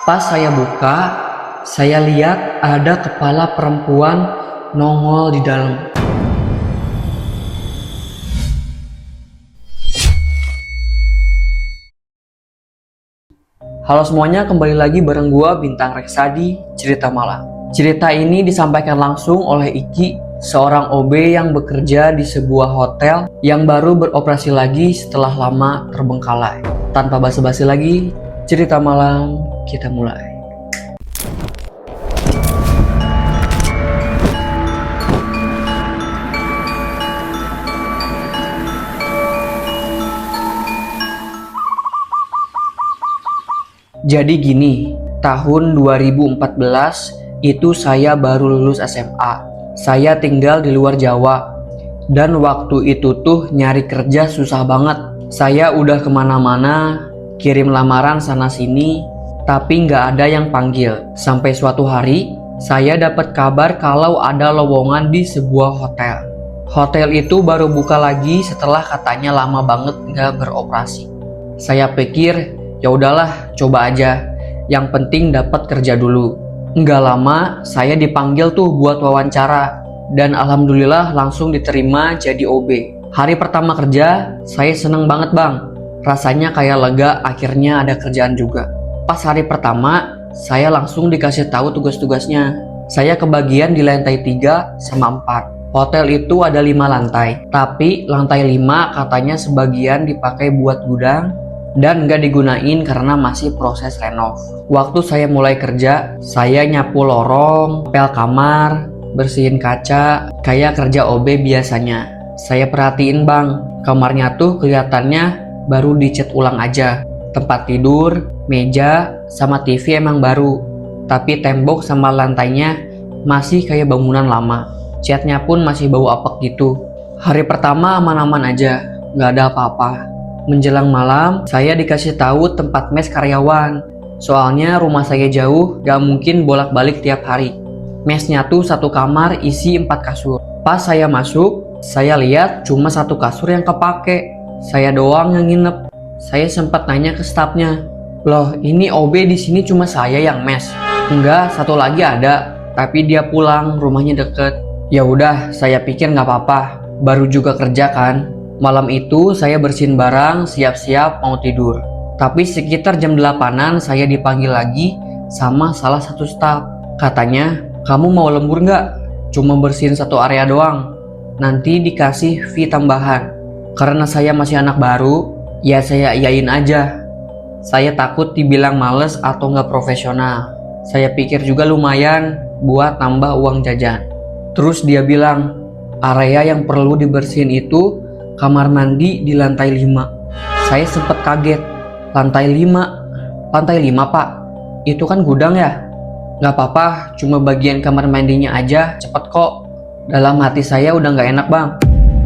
Pas saya buka, saya lihat ada kepala perempuan nongol di dalam. Halo semuanya, kembali lagi bareng gua Bintang Reksa di Cerita Malam. Cerita ini disampaikan langsung oleh Iki, seorang OB yang bekerja di sebuah hotel yang baru beroperasi lagi setelah lama terbengkalai. Tanpa basa-basi lagi, Cerita Malam kita mulai. Jadi gini, tahun 2014 itu saya baru lulus SMA. Saya tinggal di luar Jawa. Dan waktu itu tuh nyari kerja susah banget. Saya udah kemana-mana, kirim lamaran sana-sini, tapi nggak ada yang panggil. Sampai suatu hari, saya dapat kabar kalau ada lowongan di sebuah hotel. Hotel itu baru buka lagi setelah katanya lama banget nggak beroperasi. Saya pikir, ya udahlah, coba aja. Yang penting dapat kerja dulu. Nggak lama, saya dipanggil tuh buat wawancara. Dan alhamdulillah langsung diterima jadi OB. Hari pertama kerja, saya seneng banget bang. Rasanya kayak lega, akhirnya ada kerjaan juga. Pas hari pertama, saya langsung dikasih tahu tugas-tugasnya. Saya kebagian di lantai 3 sama 4. Hotel itu ada 5 lantai. Tapi lantai 5 katanya sebagian dipakai buat gudang dan nggak digunain karena masih proses renov. Waktu saya mulai kerja, saya nyapu lorong, pel kamar, bersihin kaca, kayak kerja OB biasanya. Saya perhatiin bang, kamarnya tuh kelihatannya baru dicat ulang aja. Tempat tidur, meja, sama TV emang baru, tapi tembok sama lantainya masih kayak bangunan lama. Catnya pun masih bau apek gitu. Hari pertama aman-aman aja, nggak ada apa-apa. Menjelang malam, saya dikasih tahu tempat mes karyawan. Soalnya rumah saya jauh, gak mungkin bolak-balik tiap hari. Mesnya tuh satu kamar isi 4 kasur. Pas saya masuk, saya lihat cuma 1 kasur yang kepake. Saya doang yang nginep. Saya sempat nanya ke stafnya, loh ini OB di sini cuma saya yang mes? Enggak, satu lagi ada, tapi dia pulang, rumahnya deket. Ya udah, saya pikir nggak apa-apa. Baru juga kerja kan. Malam itu saya bersihin barang, siap-siap mau tidur. Tapi sekitar jam 8-an saya dipanggil lagi sama salah satu staf. Katanya, kamu mau lembur nggak? Cuma bersihin 1 area doang. Nanti dikasih fee tambahan. Karena saya masih anak baru, ya saya iyain aja. Saya takut dibilang males atau nggak profesional. Saya pikir juga lumayan buat nambah uang jajan. Terus dia bilang, area yang perlu dibersihin itu kamar mandi di lantai 5. Saya sempat kaget. Lantai 5? Lantai 5 pak? Itu kan gudang ya? Gak apa-apa, cuma bagian kamar mandinya aja, cepet kok. Dalam hati saya udah gak enak bang.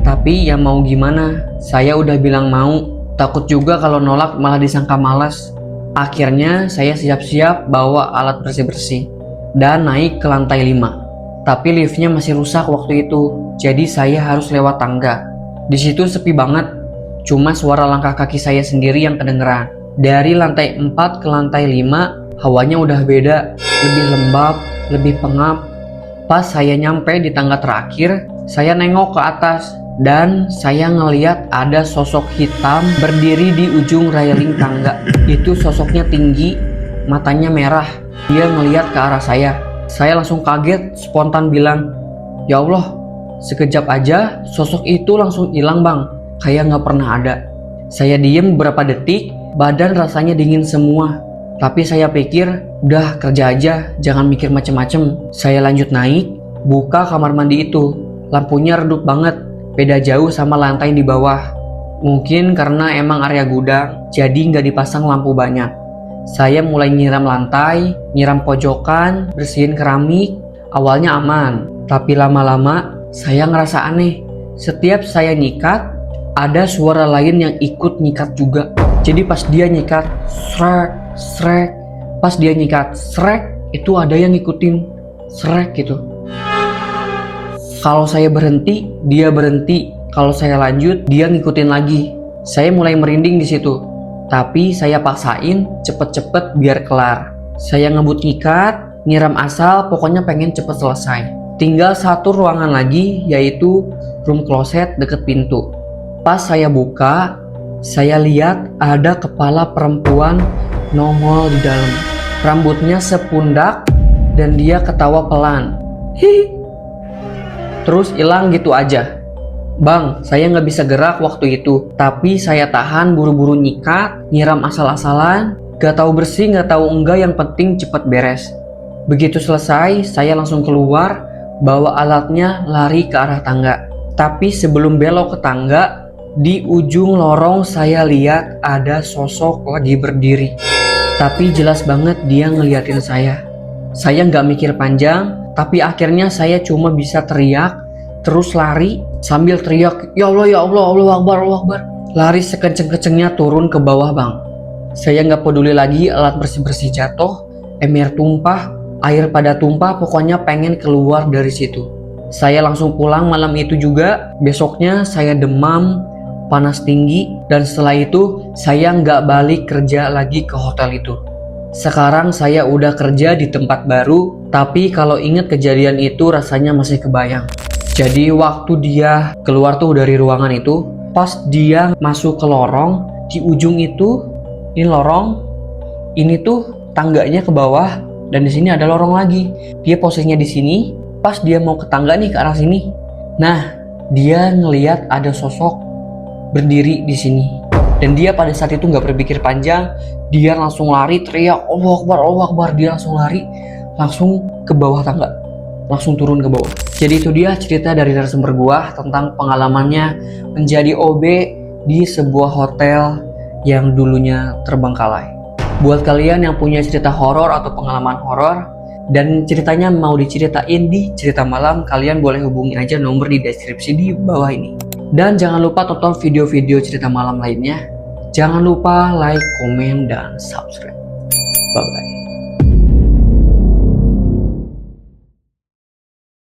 Tapi ya mau gimana, saya udah bilang mau. Takut juga kalau nolak malah disangka malas. Akhirnya saya siap-siap bawa alat bersih-bersih dan naik ke lantai 5. Tapi liftnya masih rusak waktu itu, jadi saya harus lewat tangga. Di situ sepi banget, cuma suara langkah kaki saya sendiri yang kedengeran. Dari lantai 4 ke lantai 5, hawanya udah beda, lebih lembab, lebih pengap. Pas saya nyampe di tangga terakhir, saya nengok ke atas dan saya ngeliat ada sosok hitam berdiri di ujung railing tangga. Itu sosoknya tinggi, matanya merah. Dia ngeliat ke arah saya. Saya langsung kaget, spontan bilang, ya Allah. Sekejap aja sosok itu langsung hilang bang, kayak nggak pernah ada. Saya diem beberapa detik, badan rasanya dingin semua. Tapi saya pikir, udah kerja aja, jangan mikir macem-macem. Saya lanjut naik, buka kamar mandi itu. Lampunya redup banget, beda jauh sama lantai di bawah. Mungkin karena emang area gudang, jadi nggak dipasang lampu banyak. Saya mulai nyiram lantai, nyiram pojokan, bersihin keramik. Awalnya aman, tapi lama-lama saya ngerasa aneh. Setiap saya nyikat, ada suara lain yang ikut nyikat juga. Jadi pas dia nyikat, srek, srek. Pas dia nyikat, srek, itu ada yang ngikutin srek gitu. Kalau saya berhenti, dia berhenti. Kalau saya lanjut, dia ngikutin lagi. Saya mulai merinding di situ. Tapi saya paksain cepet-cepet biar kelar. Saya ngebut nyikat, nyiram asal, pokoknya pengen cepet selesai. Tinggal satu ruangan lagi, yaitu room closet deket pintu. Pas saya buka, saya lihat ada kepala perempuan nongol di dalam. Rambutnya sepundak dan dia ketawa pelan. Hihi. Terus hilang gitu aja. Bang, saya nggak bisa gerak waktu itu, tapi saya tahan buru-buru nyikat, nyiram asal-asalan, gak tahu bersih, gak tahu enggak, yang penting cepet beres. Begitu selesai, saya langsung keluar, bawa alatnya, lari ke arah tangga. Tapi sebelum belok ke tangga, di ujung lorong saya lihat ada sosok lagi berdiri. Tapi jelas banget dia ngeliatin saya. Saya nggak mikir panjang, tapi akhirnya saya cuma bisa teriak, terus lari sambil teriak, ya Allah, Allahu Akbar, Allahu Akbar. Lari sekenceng-kencengnya turun ke bawah, bang. Saya nggak peduli lagi alat bersih-bersih jatuh, ember tumpah, air pada tumpah, pokoknya pengen keluar dari situ. Saya langsung pulang malam itu juga. Besoknya saya demam, panas tinggi, dan setelah itu saya nggak balik kerja lagi ke hotel itu. Sekarang saya udah kerja di tempat baru, tapi kalau inget kejadian itu rasanya masih kebayang. Jadi waktu dia keluar tuh dari ruangan itu, pas dia masuk ke lorong, di ujung itu, ini lorong, ini tuh tangganya ke bawah, dan di sini ada lorong lagi. Dia posisinya di sini, pas dia mau ke tangga nih ke arah sini. Nah, dia ngelihat ada sosok berdiri di sini. Dan dia pada saat itu nggak berpikir panjang, dia langsung lari, teriak, Allahu Akbar, Allahu Akbar. Dia langsung lari, langsung ke bawah tangga, langsung turun ke bawah. Jadi itu dia cerita dari narasumber gua tentang pengalamannya menjadi OB di sebuah hotel yang dulunya terbengkalai. Buat kalian yang punya cerita horor atau pengalaman horor dan ceritanya mau diceritain di cerita malam, kalian boleh hubungi aja nomor di deskripsi di bawah ini. Dan jangan lupa tonton video-video cerita malam lainnya. Jangan lupa like, komen, dan subscribe. Bye bye.